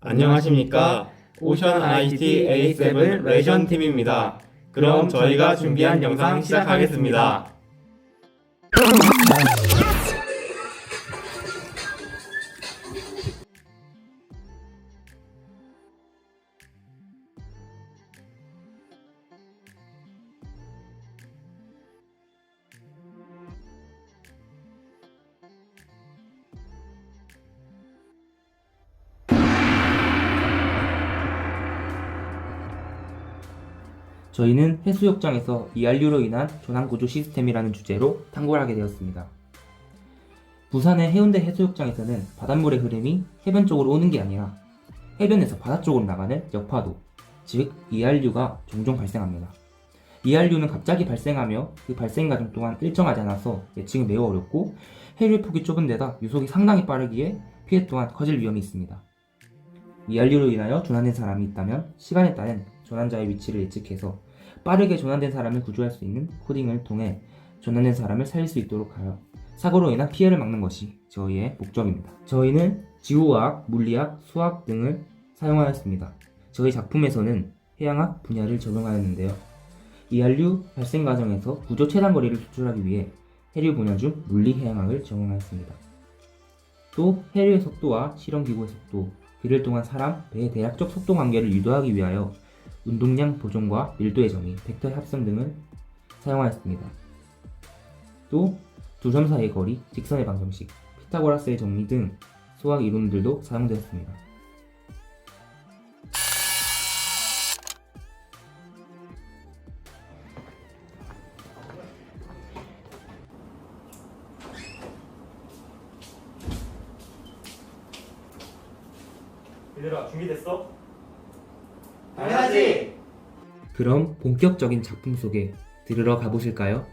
안녕하십니까. 오션 ICT A7 레전 팀입니다. 그럼 저희가 준비한 영상 시작하겠습니다. 저희는 해수욕장에서 ERU로 인한 조난구조 시스템이라는 주제로 탐구를 하게 되었습니다. 부산의 해운대 해수욕장에서는 바닷물의 흐름이 해변 쪽으로 오는 게 아니라 해변에서 바다 쪽으로 나가는 역파도, 즉 ERU가 종종 발생합니다. ERU는 갑자기 발생하며 그 발생 과정 동안 일정하지 않아서 예측이 매우 어렵고 해류의 폭이 좁은 데다 유속이 상당히 빠르기에 피해 또한 커질 위험이 있습니다. ERU로 인하여 조난된 사람이 있다면 시간에 따른 조난자의 위치를 예측해서 빠르게 조난된 사람을 구조할 수 있는 코딩을 통해 조난된 사람을 살릴 수 있도록 하여 사고로 인한 피해를 막는 것이 저희의 목적입니다. 저희는 지구과학, 물리학, 수학 등을 사용하였습니다. 저희 작품에서는 해양학 분야를 적용하였는데요. ERU 발생 과정에서 구조 최단 거리를 추출하기 위해 해류 분야 중 물리해양학을 적용하였습니다. 또 해류의 속도와 실험기구의 속도, 비를 통한 사람, 배의 대략적 속도 관계를 유도하기 위하여 운동량 보존과 밀도의 정의, 벡터의 합성 등을 사용하였습니다. 또 두 점 사이의 거리, 직선의 방정식, 피타고라스의 정리 등 수학 이론들도 사용되었습니다. 얘들아, 준비됐어? 당연하지! 그럼 본격적인 작품 속에 들으러 가보실까요?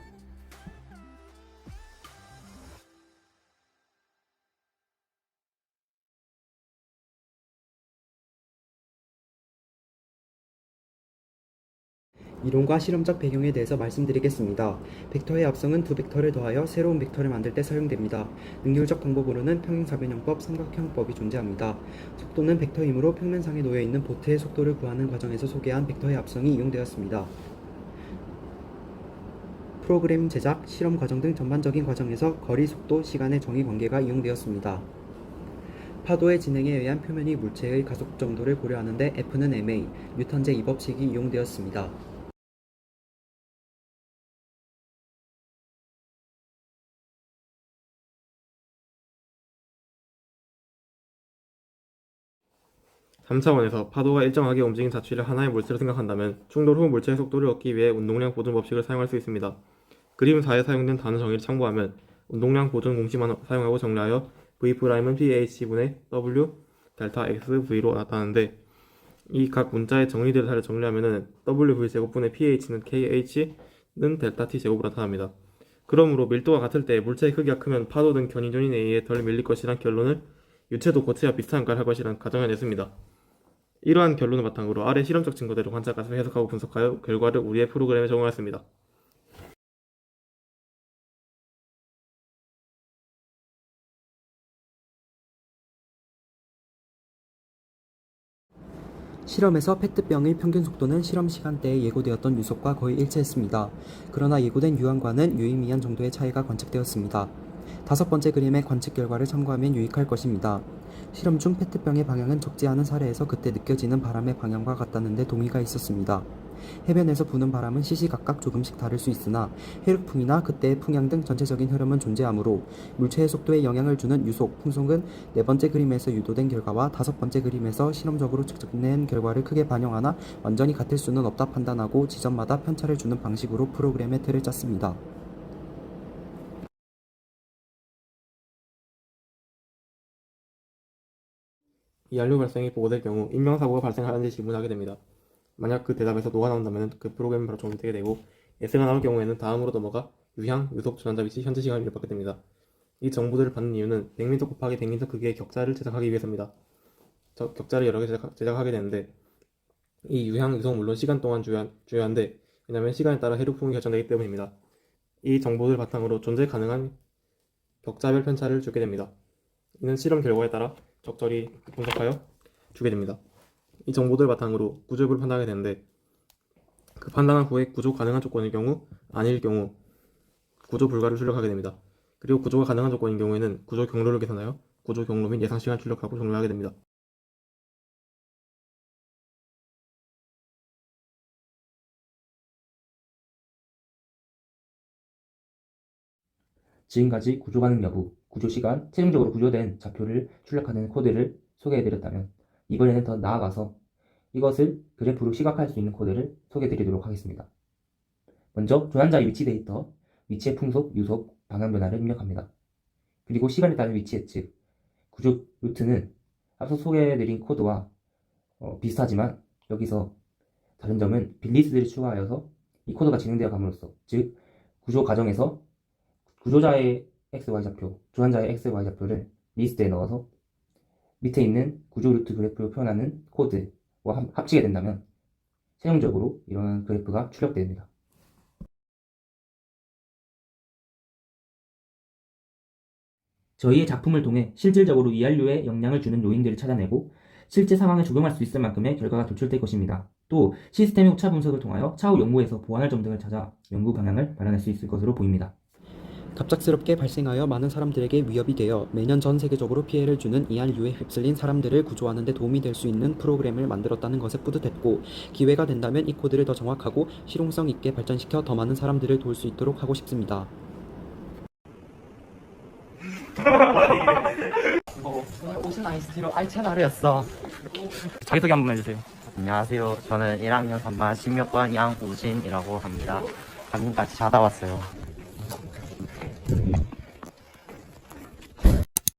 이론과 실험적 배경에 대해서 말씀드리겠습니다. 벡터의 합성은 두 벡터를 더하여 새로운 벡터를 만들 때 사용됩니다. 능률적 방법으로는 평행사변형법, 삼각형법이 존재합니다. 속도는 벡터이므로 평면상에 놓여있는 보트의 속도를 구하는 과정에서 소개한 벡터의 합성이 이용되었습니다. 프로그램 제작, 실험 과정 등 전반적인 과정에서 거리, 속도, 시간의 정의 관계가 이용되었습니다. 파도의 진행에 의한 표면의 물체의 가속 정도를 고려하는데 F는 ma, 뉴턴 제2법칙이 이용되었습니다. 탐사원에서 파도가 일정하게 움직인 자취를 하나의 물체로 생각한다면 충돌 후 물체의 속도를 얻기 위해 운동량 보존 법칙을 사용할 수 있습니다. 그림 4에 사용된 단어 정의를 참고하면 운동량 보존 공식만 사용하고 정리하여 V'은 pH분의 W 델타 XV로 나타나는데 이 각 문자의 정의들을 잘 정리하면 WV제곱분의 pH는 KH는 델타 T제곱으로 나타납니다. 그러므로 밀도가 같을 때 물체의 크기가 크면 파도 등 견인조인에 의해 덜 밀릴 것이란 결론을 유체도 고체와 비슷한 역할을 할 것이란 가정해냈습니다. 이러한 결론을 바탕으로 아래 실험적 증거들을 관찰가서 해석하고 분석하여 결과를 우리의 프로그램에 적용하였습니다. 실험에서 페트병의 평균 속도는 실험 시간대에 예고되었던 유속과 거의 일치했습니다. 그러나 예고된 유황과는 유의미한 정도의 차이가 관측되었습니다. 다섯 번째 그림의 관측 결과를 참고하면 유익할 것입니다. 실험 중 페트병의 방향은 적지 않은 사례에서 그때 느껴지는 바람의 방향과 같다는데 동의가 있었습니다. 해변에서 부는 바람은 시시각각 조금씩 다를 수 있으나 해륙풍이나 그때의 풍향 등 전체적인 흐름은 존재하므로 물체의 속도에 영향을 주는 유속, 풍속은 네 번째 그림에서 유도된 결과와 다섯 번째 그림에서 실험적으로 측정된 결과를 크게 반영하나 완전히 같을 수는 없다 판단하고 지점마다 편차를 주는 방식으로 프로그램의 틀을 짰습니다. ERU 발생이 보고될 경우 인명사고가 발생하는지 질문하게 됩니다. 만약 그 대답에서 노가 나온다면 그 프로그램이 바로 종료되게 되고 S가 나올 경우에는 다음으로 넘어가 유향, 유속, 조난자 위치, 현재 시간을 입력받게 됩니다. 이 정보들을 받는 이유는 100m 곱하기 100m 크기의 격자를 제작하기 위해서입니다. 격자를 여러 개 제작하게 되는데 이 유향, 유속 물론 시간 동안 중요한데 왜냐하면 시간에 따라 해륙풍이 결정되기 때문입니다. 이 정보들 바탕으로 존재 가능한 격자별 편차를 주게 됩니다. 이는 실험 결과에 따라 적절히 분석하여 주게 됩니다. 이 정보들 바탕으로 구조 여부를 판단하게 되는데 그 판단한 후에 구조 가능한 조건일 경우, 아닐 경우 구조 불가를 출력하게 됩니다. 그리고 구조가 가능한 조건인 경우에는 구조 경로를 계산하여 구조 경로 및 예상 시간을 출력하고 종료하게 됩니다. 지금까지 구조 가능 여부, 구조 시간, 최종적으로 구조된 좌표를 출력하는 코드를 소개해드렸다면 이번에는 더 나아가서 이것을 그래프로 시각화할 수 있는 코드를 소개해드리도록 하겠습니다. 먼저 조난자의 위치 데이터, 위치의 풍속, 유속, 방향 변화를 입력합니다. 그리고 시간에 따른 위치 예측, 구조 루트는 앞서 소개해드린 코드와 비슷하지만 여기서 다른 점은 빌리스를 추가하여서 이 코드가 진행되어 감으로써 즉 구조 과정에서 구조자의 XY좌표, 조난자의 XY좌표를 리스트에 넣어서 밑에 있는 구조 루트 그래프를 표현하는 코드와 합치게 된다면 최종적으로 이러한 그래프가 출력됩니다. 저희의 작품을 통해 실질적으로 ERU에 영향을 주는 요인들을 찾아내고 실제 상황에 적용할 수 있을 만큼의 결과가 도출될 것입니다. 또 시스템의 오차 분석을 통하여 차후 연구에서 보완할 점 등을 찾아 연구 방향을 마련할 수 있을 것으로 보입니다. 갑작스럽게 발생하여 많은 사람들에게 위협이 되어 매년 전 세계적으로 피해를 주는 ERU에 휩쓸린 사람들을 구조하는 데 도움이 될 수 있는 프로그램을 만들었다는 것에 뿌듯했고 기회가 된다면 이 코드를 더 정확하고 실용성 있게 발전시켜 더 많은 사람들을 도울 수 있도록 하고 싶습니다. 오신 아이스티로 알채나루였어. 자기소개 한 번만 해주세요. 안녕하세요. 저는 1학년 3반 16번 양우진이라고 합니다. 방금 같이 자다 왔어요.